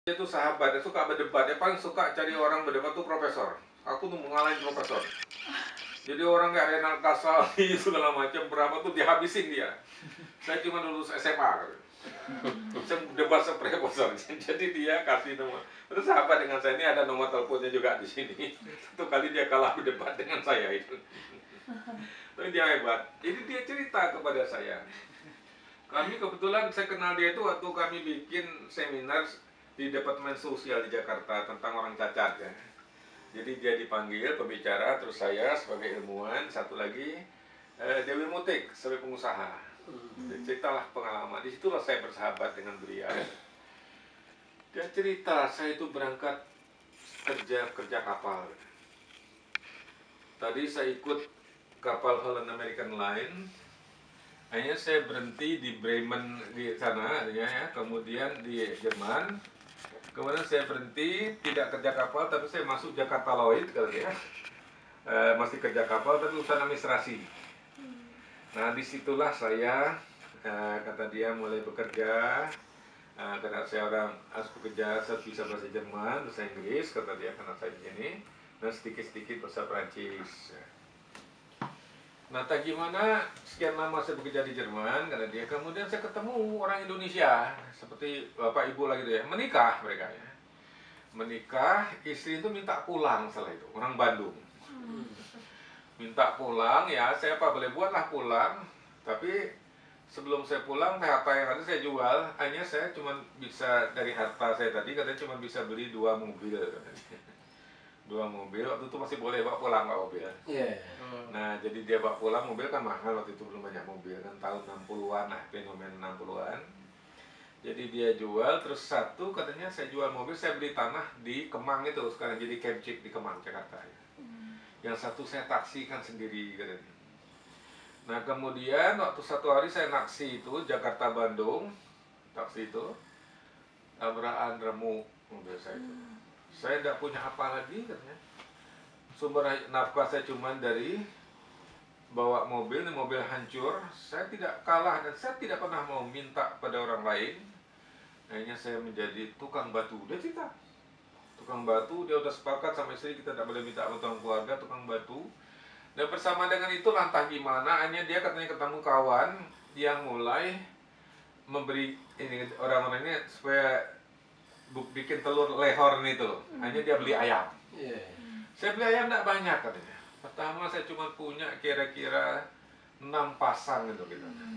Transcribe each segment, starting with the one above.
Dia tuh sahabat, dia suka berdebat. Dia paling suka cari orang berdebat tuh profesor. Aku tuh mengalahin profesor. Jadi orang kayak Renal Kasali segala macam berapa tuh dihabisin dia. Saya cuma lulus SMA. Saya debat sama profesor. Jadi dia kasih nomor. Terus sahabat dengan saya, ini ada nomor teleponnya juga di sini. Satu kali dia kalah berdebat dengan saya itu. Tapi dia hebat. Jadi dia cerita kepada saya. Kami kebetulan saya kenal dia itu waktu kami bikin seminar di Departemen Sosial di Jakarta tentang orang cacat ya. Jadi dia dipanggil pembicara, terus saya sebagai ilmuwan, satu lagi Dewi Mutik sebagai pengusaha. Ceritalah pengalaman. Disitulah saya bersahabat dengan beliau. Dia cerita saya itu berangkat kerja kapal. Tadi saya ikut kapal Holland American Line. Akhirnya saya berhenti di Bremen di sana ya, kemudian di Jerman. Kemudian saya berhenti, tidak kerja kapal, tapi saya masuk Jakarta Lloyd kali ya. Masih kerja kapal, tapi urusan administrasi. Nah, disitulah saya, kata dia, mulai bekerja. Karena saya orang harus bekerja, saya bisa bahasa Jerman, bahasa Inggris, kata dia, karena saya begini. Dan sedikit-sedikit bahasa Prancis. Nah, tak gimana sekian lama saya bekerja di Jerman, kata dia. Kemudian saya ketemu orang Indonesia, seperti bapak ibu lagi gitu ya, menikah mereka ya. Menikah, istri itu minta pulang setelah itu, orang Bandung. Minta pulang, ya saya apa boleh buatlah pulang. Tapi sebelum saya pulang, harta yang ada saya jual. Hanya saya cuma bisa, dari harta saya tadi, katanya cuma bisa beli 2 mobil. Dua mobil, waktu itu masih boleh bawa pulang Pak mobil. Nah, jadi dia bawa pulang mobil kan mahal, waktu itu belum banyak mobil kan, tahun 60-an lah, fenomena 60-an. Jadi dia jual, terus satu katanya saya jual mobil, saya beli tanah di Kemang itu, sekarang jadi Kemcik di Kemang, Jakarta ya. Yang satu saya taksikan sendiri katanya. Nah, kemudian waktu satu hari saya naksi itu Jakarta Bandung, taksi itu tabrakan remuk mobil saya itu. Saya tidak punya apa lagi katanya. Sumber nafkah saya cuma dari bawa mobil, ini mobil hancur. Saya tidak kalah dan saya tidak pernah mau minta pada orang lain. Akhirnya saya menjadi tukang batu. Dia cerita, tukang batu, dia udah sepakat sama istri kita tidak boleh minta bantuan keluarga, tukang batu. Dan bersama dengan itu entah gimana, hanya dia katanya ketemu kawan yang mulai memberi ini orang-orang ini supaya bikin telur lehor itu loh. Hanya dia beli ayam. Saya beli ayam tidak banyak katanya. Pertama saya cuma punya kira-kira 6 pasang gitu.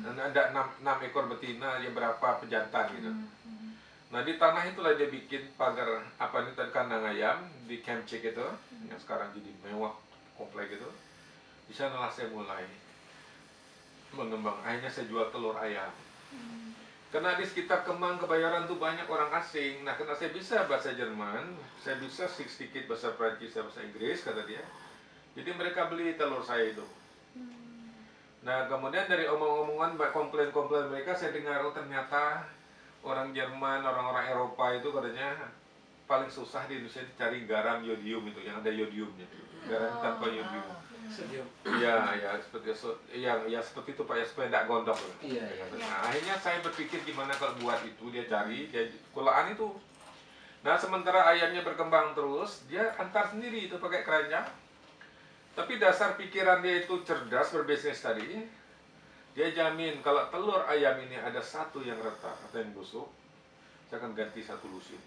Dan ada 6 ekor betina, ya berapa pejantan gitu. Nah, di tanah itulah dia bikin pagar apa ini tadi, kandang ayam di Kemcik itu, yang sekarang jadi mewah komplek itu. Di sanalah saya mulai mengembang. Akhirnya saya jual telur ayam. Karena di sekitar Kemang, Kebayoran tuh banyak orang asing. Nah, karena saya bisa bahasa Jerman, saya bisa sedikit bahasa Prancis, bahasa Inggris, kata dia. Jadi mereka beli telur saya itu. Nah, kemudian dari omong-omongan, komplain-komplain mereka, saya dengar, oh ternyata orang Jerman, orang-orang Eropa itu katanya paling susah di Indonesia cari garam yodium itu, yang ada yodiumnya. Garam tanpa yodium. Iya, ya seperti seperti itu Pak ya, supaya tidak gondok. Nah, akhirnya saya berpikir gimana kalau buat itu, dia cari, dia kulaan itu. Nah, sementara ayamnya berkembang terus, dia antar sendiri itu pakai keranjang. Tapi dasar pikiran dia itu cerdas, berbisnis tadi. Dia jamin kalau telur ayam ini ada satu yang retak atau yang busuk, saya akan ganti satu lusin.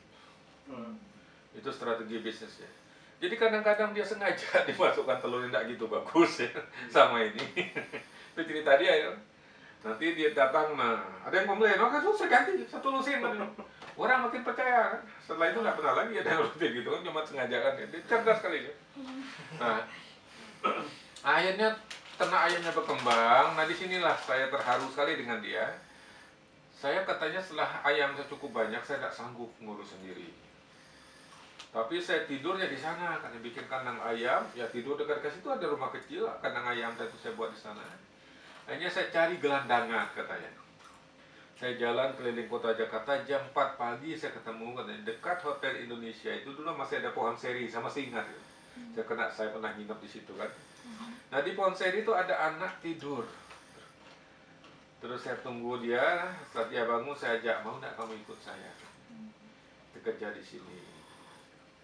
Itu strategi bisnisnya. Jadi kadang-kadang dia sengaja dimasukkan telur yang tidak gitu bagus ya, sama ini. Itu cerita dia ya. Nanti dia datang, nah ada yang komplain, oh kan saya ganti satu lusin. Orang makin percaya kan. Setelah itu nggak pernah lagi ada yang rutin gitu kan, cuma sengaja kan. Dia cerdas sekali ya. Nah, akhirnya ternak ayamnya berkembang. Nah, disinilah saya terharu sekali dengan dia. Saya katanya setelah ayam saya cukup banyak, saya tidak sanggup ngurus sendiri. Tapi saya tidurnya di sana, karena bikin kandang ayam, ya tidur dekat ke situ ada rumah kecil, kandang ayam itu saya buat di sana. Akhirnya saya cari gelandangan katanya. Saya jalan keliling kota Jakarta, jam 4 pagi saya ketemu katanya dekat Hotel Indonesia itu dulu masih ada pohon seri, sama masih ingat. Saya pernah nginep di situ kan. Nah, di pohon seri itu ada anak tidur. Terus saya tunggu dia, setelah dia bangun saya ajak, mau tidak kamu ikut saya? kerja di sini.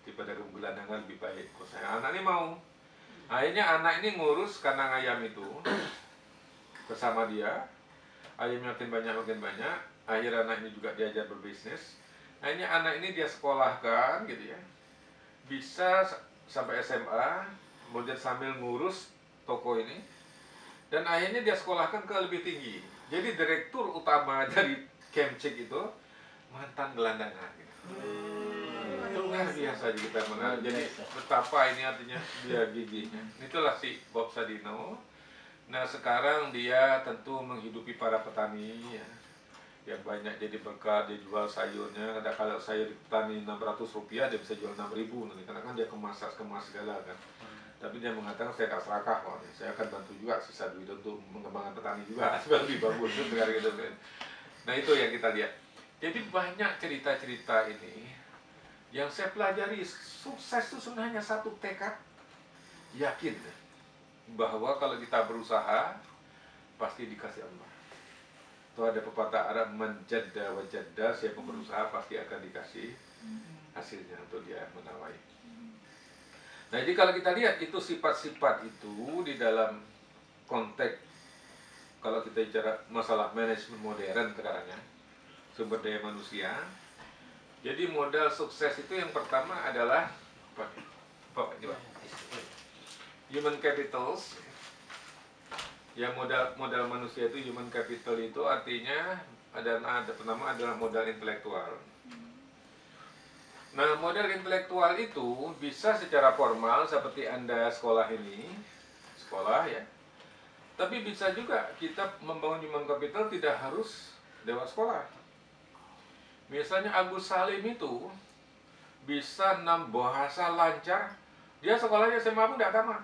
Daripada gelandangan lebih baik. Kok saya anak ini mau. Akhirnya anak ini ngurus kandang ayam itu bersama dia. Ayamnya makin banyak. Akhirnya anak ini juga diajar berbisnis. Akhirnya anak ini dia sekolahkan gitu ya. Bisa sampai SMA, kemudian sambil ngurus toko ini. Dan akhirnya dia sekolahkan ke lebih tinggi. Jadi direktur utama dari Kemcik itu mantan gelandangan gitu. Luar biasa kita mengenal. Jadi betapa ini artinya dia giginya. Itulah si Bob Sadino. Nah sekarang dia tentu menghidupi para petani ya, yang banyak jadi berkat, dia jual sayurnya. Kadang kalau sayur petani 600 rupiah dia bisa jual 6.000 nanti, karena kan dia kemas segala kan. Tapi dia mengatakan saya tak serakah kok, saya akan bantu juga sisa duit untuk mengembangkan petani juga supaya lebih bagus gitu kan. Nah itu yang kita lihat. Jadi banyak cerita-cerita ini yang saya pelajari. Sukses itu sebenarnya satu tekad, yakin bahwa kalau kita berusaha pasti dikasih Allah. Itu ada pepatah Arab, menjadda wajadda, siapa berusaha pasti akan dikasih hasilnya untuk dia menawai. Nah jadi kalau kita lihat itu sifat-sifat itu di dalam konteks, kalau kita bicara masalah manajemen modern sekarang ya, sumber daya manusia. Jadi modal sukses itu yang pertama adalah human capitals. Yang modal manusia itu human capital itu artinya ada pertama adalah modal intelektual. Nah modal intelektual itu bisa secara formal seperti Anda sekolah ini, sekolah ya. Tapi bisa juga kita membangun human capital tidak harus lewat sekolah. Misalnya Agus Salim itu bisa 6 bahasa lancar, dia sekolahnya SMA pun tidak tamat.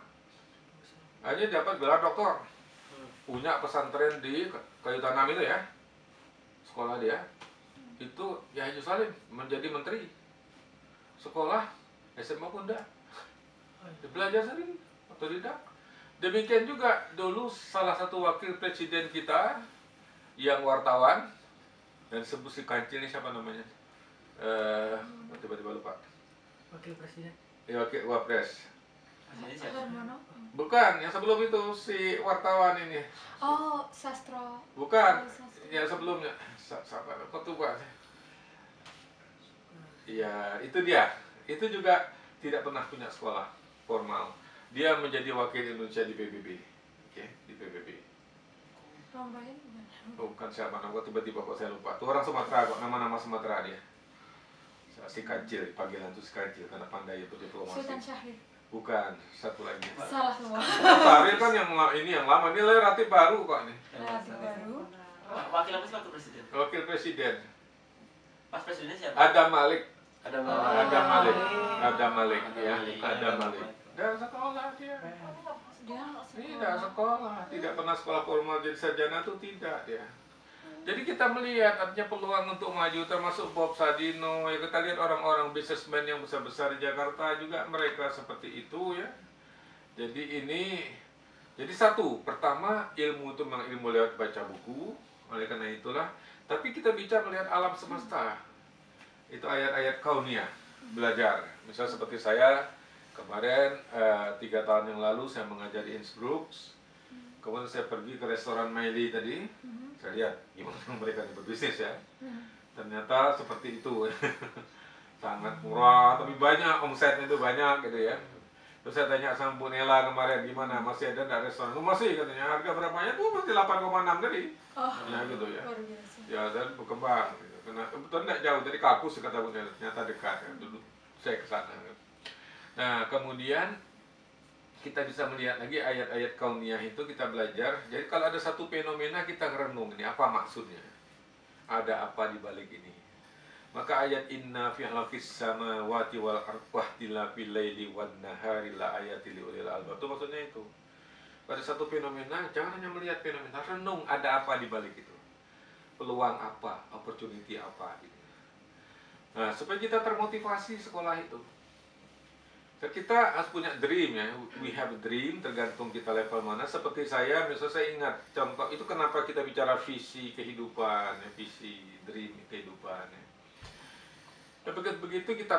Hanya dapat gelar doktor. Punya pesantren di Kayu Tanam itu ya, sekolah dia. Itu ya Agus Salim menjadi menteri. Sekolah SMA pun tidak. Dia belajar sendiri, otodidak. Demikian juga dulu salah satu wakil presiden kita yang wartawan, dan sebut si kancil ini siapa namanya? Tiba-tiba lupa. Wakil presiden. Ya, wakil wapres. Bukan, yang sebelum itu si wartawan ini. Oh, sastra. Bukan, Sastra. yang sebelumnya. Siapa? Ketua. Iya, itu dia. Itu juga tidak pernah punya sekolah formal. Dia menjadi wakil Indonesia di PBB. Oke, di PBB. Rombongan Bukan siapa nama, tiba-tiba kok saya lupa. Itu orang Sumatera kok, nama-nama Sumatera dia. Si Kancil, panggilan itu si Kancil karena pandai itu diplomasi. Sultan Syahrir. Bukan, satu lagi. Salah semua. Syahrir kan yang ini yang lama, ini relatif baru kok ini. Relatif baru. Wakil apa sih wakil presiden? Wakil presiden. Pas presidennya siapa? Adam Malik. Adam Adam Malik. Adam Malik Adam ya. Malik. Adam Malik. Dan sekolah dia. Dia Tidak sekolah, tidak pernah sekolah formal jadi sarjana itu tidak dia. Jadi kita melihat artinya peluang untuk maju, termasuk Bob Sadino ya, kita lihat orang-orang bisnismen yang besar-besar di Jakarta juga mereka seperti itu ya. Jadi jadi satu, pertama ilmu itu memang ilmu lewat baca buku, oleh karena itulah. Tapi kita bicara melihat alam semesta, itu ayat-ayat kauniyah, belajar. Misal seperti saya kemarin 3 tahun yang lalu saya mengajar di Innsbruck. Kemudian saya pergi ke restoran Meili tadi, saya lihat gimana mereka berbisnis ya. Ternyata seperti itu, sangat murah, tapi banyak omsetnya itu banyak gitu ya. Terus saya tanya sama Bu Nela kemarin gimana, masih ada nggak restoran? Oh, masih katanya, harga berapanya tuh masih 8,6 tadi. Ya gitu ya. luar biasa. Ya dan berkembang. Gitu. Karena kebetulan tidak jauh dari kampus kata Bu Nela, ternyata dekat ya. Dulu saya ke sana. Nah kemudian kita bisa melihat lagi ayat-ayat kauniyah itu kita belajar. Jadi kalau ada satu fenomena kita ngerenung ini apa maksudnya? Ada apa di balik ini? Maka ayat inna fi khalqis samawati wal ardi wahtilafil laili wan nahari la ayatil liulil albab. Itu maksudnya itu. Pada satu fenomena jangan hanya melihat fenomena, renung ada apa di balik itu. Peluang apa, opportunity apa gitu. Nah, supaya kita termotivasi sekolah itu. Kita harus punya dream ya, we have a dream, tergantung kita level mana. Seperti saya, misalnya saya ingat contoh itu kenapa kita bicara visi kehidupan, ya, visi dream kehidupan. Ya. begitu kita